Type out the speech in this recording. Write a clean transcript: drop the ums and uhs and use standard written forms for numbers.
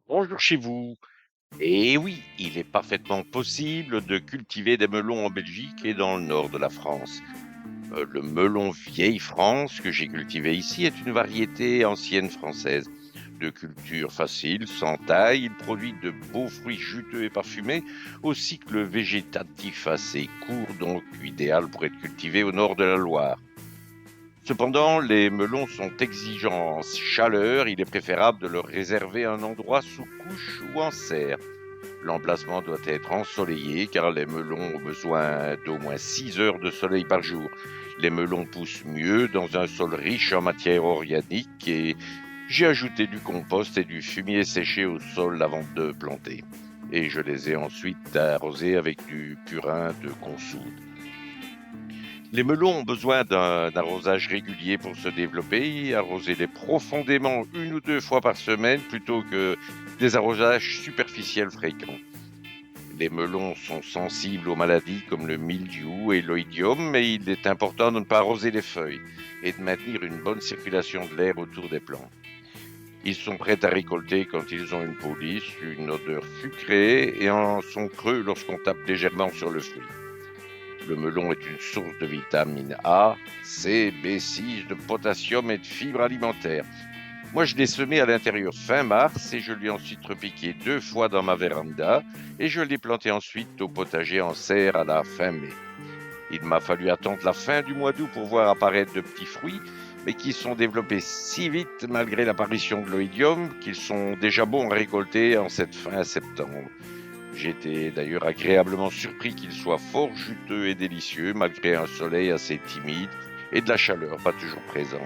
Bonjour chez vous. Et oui, il est parfaitement possible de cultiver des melons en Belgique et dans le nord de la France. Le melon vieille France que j'ai cultivé ici est une variété ancienne française. De culture facile, sans taille, il produit de beaux fruits juteux et parfumés, au cycle végétatif assez court, donc idéal pour être cultivé au nord de la Loire. Cependant, les melons sont exigeants en chaleur, il est préférable de leur réserver un endroit sous couche ou en serre. L'emplacement doit être ensoleillé car les melons ont besoin d'au moins 6 heures de soleil par jour. Les melons poussent mieux dans un sol riche en matière organique et j'ai ajouté du compost et du fumier séché au sol avant de planter. Et je les ai ensuite arrosés avec du purin de consoude. Les melons ont besoin d'un arrosage régulier pour se développer. Arrosez-les profondément 1 ou 2 fois par semaine plutôt que des arrosages superficiels fréquents. Les melons sont sensibles aux maladies comme le mildiou et l'oïdium, mais il est important de ne pas arroser les feuilles et de maintenir une bonne circulation de l'air autour des plants. Ils sont prêts à récolter quand ils ont une peau lisse, une odeur sucrée et en sont creux lorsqu'on tape légèrement sur le fruit. Le melon est une source de vitamine A, C, B6, de potassium et de fibres alimentaires. Moi, je l'ai semé à l'intérieur fin mars et je l'ai ensuite repiqué 2 fois dans ma véranda et je l'ai planté ensuite au potager en serre à la fin mai. Il m'a fallu attendre la fin du mois d'août pour voir apparaître de petits fruits, mais qui sont développés si vite malgré l'apparition de l'oïdium qu'ils sont déjà bons à récolter en cette fin septembre. J'ai été d'ailleurs agréablement surpris qu'ils soient fort juteux et délicieux malgré un soleil assez timide et de la chaleur pas toujours présente.